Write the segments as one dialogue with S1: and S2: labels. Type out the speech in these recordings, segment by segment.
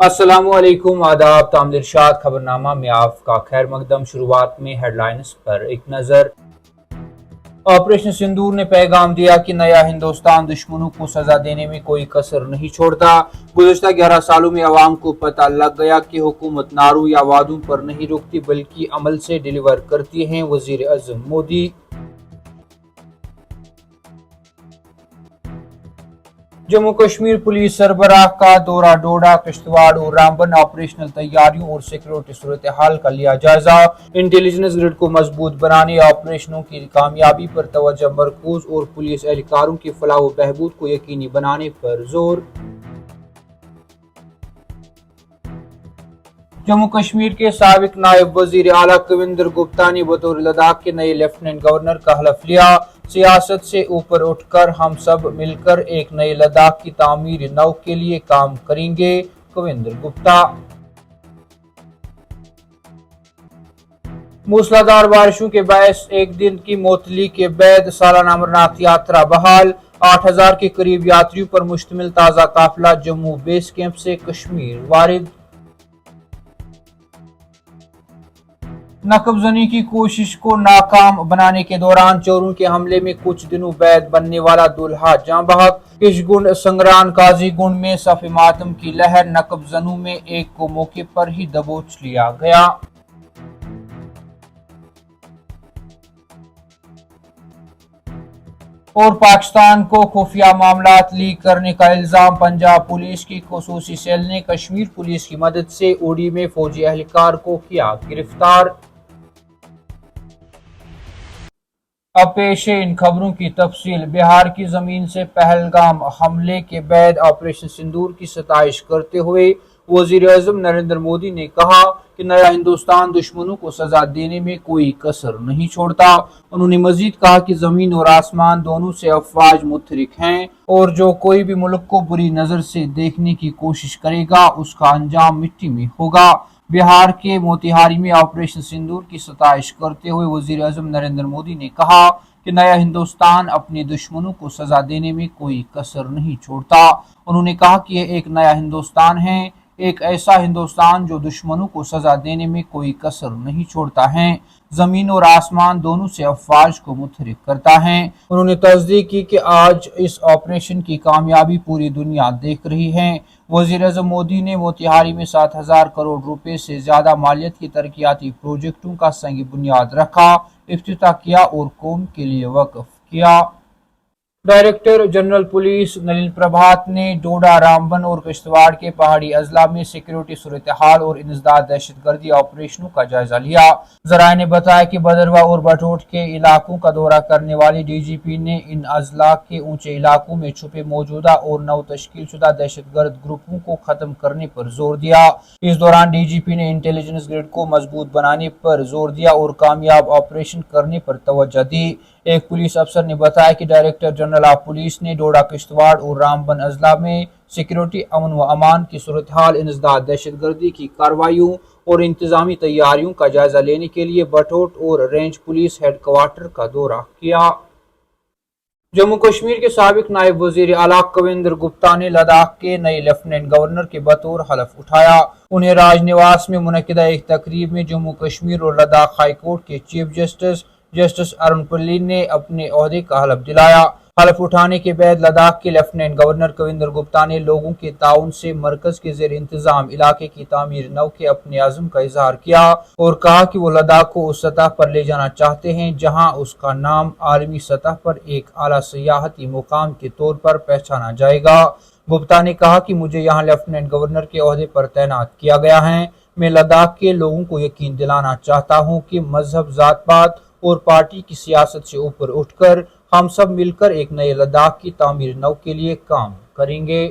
S1: السلام علیکم، آداب، تامل ارشاد خبرنامہ میں آپ کا خیر مقدم۔ شروعات میں ہیڈ لائنز پر ایک نظر۔ آپریشن سندور نے پیغام دیا کہ نیا ہندوستان دشمنوں کو سزا دینے میں کوئی کسر نہیں چھوڑتا۔ گزشتہ 11 سالوں میں عوام کو پتہ لگ گیا کہ حکومت نعروں یا وعدوں پر نہیں رکتی بلکہ عمل سے ڈیلیور کرتی ہے، وزیر اعظم مودی۔ جموں کشمیر پولیس سربراہ کا دورہ ڈوڈا، کشتواڑ اور رامبن۔ آپریشنل تیاریوں اور سیکورٹی صورتحال کا لیا جائزہ۔ انٹیلیجنس گرڈ کو مضبوط بنانے، آپریشنوں کی کامیابی پر توجہ مرکوز اور پولیس اہلکاروں کی فلاح و بہبود کو یقینی بنانے پر زور۔ جموں کشمیر کے سابق نائب وزیر اعلیٰ کویندر گپتا نے بطور لداخ کے نئے لیفٹیننٹ گورنر کا حلف لیا۔ سیاست سے اوپر اٹھ کر ہم سب مل کر ایک نئے لداخ کی تعمیر نو کے لیے کام کریں گے، کویندر گپتا۔ موسلادھار بارشوں کے باعث ایک دن کی معطلی کے بعد سالانہ امرناتھ یاترا بحال۔ 8,000 کے قریب یاتریوں پر مشتمل تازہ قافلہ جموں بیس کیمپ سے کشمیر وارد۔ نقب زنی کی کوشش کو ناکام بنانے کے دوران چوروں کے حملے میں کچھ دنوں بعد بننے والا دولہا جاں بحق۔ کش گنڈ سنگران قاضی گنڈ میں صف ماتم کی لہر، نقب زنوں میں ایک کو موقع پر ہی دبوچ لیا گیا۔ اور پاکستان کو خفیہ معاملات لیک کرنے کا الزام، پنجاب پولیس کی خصوصی سیل نے کشمیر پولیس کی مدد سے اوڑی میں فوجی اہلکار کو کیا گرفتار۔ اب پیش ہے ان خبروں کی تفصیل۔ بہار کی زمین سے پہلگام حملے کے بعد آپریشن سندور کی ستائش کرتے ہوئے وزیر اعظم نریندر مودی نے کہا کہ نیا ہندوستان دشمنوں کو سزا دینے میں کوئی کسر نہیں چھوڑتا۔ انہوں نے مزید کہا کہ زمین اور آسمان دونوں سے افواج متحرک ہیں اور جو کوئی بھی ملک کو بری نظر سے دیکھنے کی کوشش کرے گا اس کا انجام مٹی میں ہوگا۔ بہار کے موتیہاری میں آپریشن سندور کی ستائش کرتے ہوئے وزیر اعظم نریندر مودی نے کہا کہ نیا ہندوستان اپنے دشمنوں کو سزا دینے میں کوئی کسر نہیں چھوڑتا۔ انہوں نے کہا کہ یہ ایک نیا ہندوستان ہے، ایک ایسا ہندوستان جو دشمنوں کو سزا دینے میں کوئی کسر نہیں چھوڑتا ہے، زمین اور آسمان دونوں سے افواج کو متحرک کرتا ہے۔ انہوں نے تصدیق کی کہ آج اس آپریشن کی کامیابی پوری دنیا دیکھ رہی ہے۔ وزیر اعظم مودی نے موتیہاری میں 7,000 کروڑ روپے سے زیادہ مالیت کے ترقیاتی پروجیکٹوں کا سنگ بنیاد رکھا، افتتاح کیا اور قوم کے لیے وقف کیا۔ Director general police Nalin Prabhat نے ڈوڈا، رامبن اور کشتواڑ کے پہاڑی اضلاع میں سیکورٹی صورتحال اور انسداد دہشت گردی آپریشنوں کا جائزہ لیا۔ ذرائع نے بتایا کہ بدروا اور بٹوٹ کے علاقوں کا دورہ کرنے والی ڈی جی پی نے ان اضلاع کے اونچے علاقوں میں چھپے موجودہ اور نو تشکیل شدہ دہشت گرد گروپوں کو ختم کرنے پر زور دیا۔ اس دوران ڈی جی پی نے انٹیلیجنس گرڈ کو مضبوط بنانے پر زور دیا اور کامیاب آپریشن کرنے پر توجہ دی۔ ایک پولیس افسر نے بتایا کہ ڈائریکٹر جنرل آف پولیس نے ڈوڈا، کشتواڑ اور رامبن اضلاع میں سیکورٹی، امن و امان کی صورتحال، انسداد دہشت گردی کی کارروائیوں اور انتظامی تیاریوں کا جائزہ لینے کے لیے بٹوٹ اور رینج پولیس ہیڈ کوارٹر کا دورہ کیا۔ جموں کشمیر کے سابق نائب وزیر اعلیٰ کویندر گپتا نے لداخ کے نئے لیفٹیننٹ گورنر کے بطور حلف اٹھایا۔ انہیں راج نواس میں منعقدہ ایک تقریب میں جموں کشمیر اور لداخ ہائی کورٹ کے چیف جسٹس ارون پلی نے اپنے عہدے کا حلف دلایا۔ حلف اٹھانے کے بعد لداخ کے لیفٹیننٹ گورنر کویندر گپتا نے لوگوں کے تعاون سے مرکز کے زیر انتظام علاقے کی تعمیر نو کے اپنے عزم کا اظہار کیا اور کہا کہ وہ لداخ کو اس سطح پر لے جانا چاہتے ہیں جہاں اس کا نام عالمی سطح پر ایک اعلیٰ سیاحتی مقام کے طور پر پہچانا جائے گا۔ گپتا نے کہا کہ مجھے یہاں لیفٹیننٹ گورنر کے عہدے پر تعینات کیا گیا ہے۔ میں لداخ کے لوگوں کو یقین دلانا چاہتا ہوں کہ مذہب، ذات پات اور پارٹی کی سیاست سے اوپر اٹھ کر ہم سب مل کر ایک نئے لداخ کی تعمیر نو کے لیے کام کریں گے۔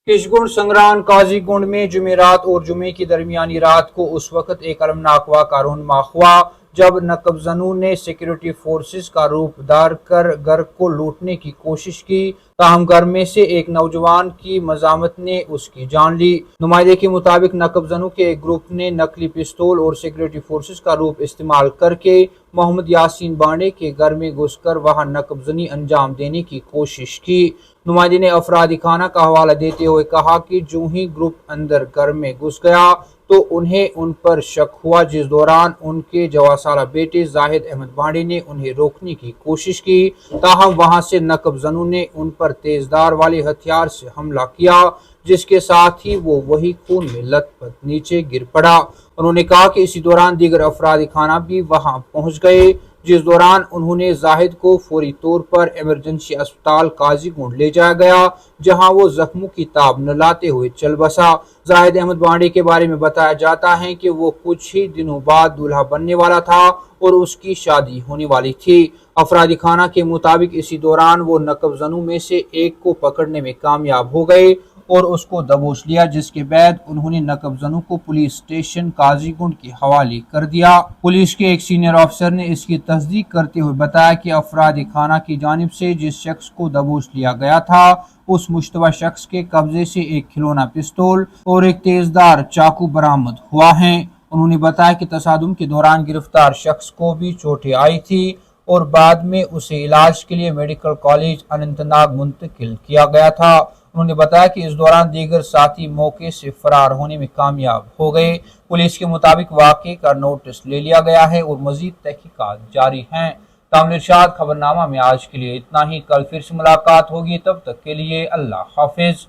S1: کش گنڈ سنگران قاضی گنڈ میں جمعرات اور جمعے کی درمیانی رات کو اس وقت ایک المناک واقعہ رونما ہوا جب نقب زنوں نے سیکورٹی فورسز کا روپ دھار کر گھر کو لوٹنے کی کوشش کی، تاہم گھر میں سے ایک نوجوان کی مزاحمت نے اس کی جان لی۔ نمائندے کے مطابق نقب زنوں کے ایک گروپ نے نقلی پستول اور سیکورٹی فورسز کا روپ استعمال کر کے محمد یاسین بانڈے کے گھر میں گھس کر وہاں نقب زنی انجام دینے کی کوشش کی۔ نمائندے نے افرادی خانہ کا حوالہ دیتے ہوئے کہا کہ جو ہی گروپ اندر گھر میں گھس گیا تو انہیں ان پر شک ہوا، جس دوران ان کے 14 سالہ بیٹے زاہد احمد بانڈے نے انہیں روکنے کی کوشش کی، تاہم وہاں سے نقب زنوں نے ان پر تیز دھار والے ہتھیار سے حملہ کیا، جس کے ساتھ ہی وہ وہی خون میں لت پت نیچے گر پڑا۔ انہوں نے کہا کہ اسی دوران دیگر افرادی خانہ بھی وہاں پہنچ گئے، جس دوران انہوں نے زاہد کو فوری طور پر ایمرجنسی اسپتال قاضی گنڈ لے جایا گیا، جہاں وہ زخموں کی تاب نہ لاتے ہوئے چل بسا۔ زاہد احمد بانڈے کے بارے میں بتایا جاتا ہے کہ وہ کچھ ہی دنوں بعد دولہا بننے والا تھا اور اس کی شادی ہونے والی تھی۔ افرادی خانہ کے مطابق اسی دوران وہ نقب زنوں میں سے ایک کو پکڑنے میں کامیاب ہو گئے اور اس کو دبوچ لیا، جس کے بعد انہوں نے نقب زنوں کو پولیس اسٹیشن قاضی گنڈ کے حوالے کر دیا۔ پولیس کے ایک سینئر افسر نے اس کی تصدیق کرتے ہوئے بتایا کہ افرادی خانہ کی جانب سے جس شخص کو دبوچ لیا گیا تھا، اس مشتبہ شخص کے قبضے سے ایک کھلونا پستول اور ایک تیز دھار چاقو برآمد ہوا ہے۔ انہوں نے بتایا کہ تصادم کے دوران گرفتار شخص کو بھی چوٹیں آئی تھی اور بعد میں اسے علاج کے لیے میڈیکل کالج اننت ناگ منتقل کیا گیا تھا۔ انہوں نے بتایا کہ اس دوران دیگر ساتھی موقع سے فرار ہونے میں کامیاب ہو گئے۔ پولیس کے مطابق واقعے کا نوٹس لے لیا گیا ہے اور مزید تحقیقات جاری ہیں۔ کامل ارشاد خبرنامہ میں آج کے لیے اتنا ہی، کل پھر سے ملاقات ہوگی، تب تک کے لیے اللہ حافظ۔